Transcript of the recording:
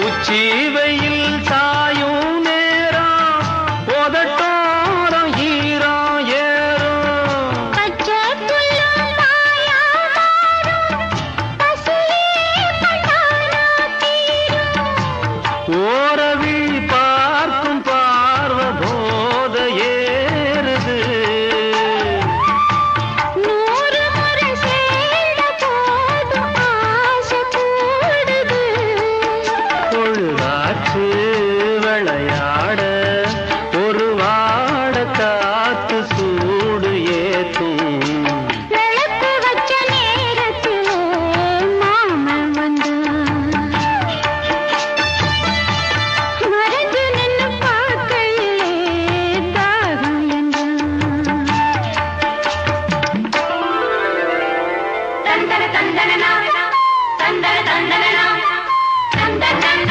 உச்சி வெயில் சாயும் நேரம் உதட்டோரம் ஈரம் ஏறும் பச்சை புல்லும் மாயாமாறும் பசியே கண்ணானா தீரும் ஓரவி பார்க்கும் பார்வ போத ஏறுது 100 முறை சேர்ந்த போதும் ஆசை கூடுது பொழுதாய்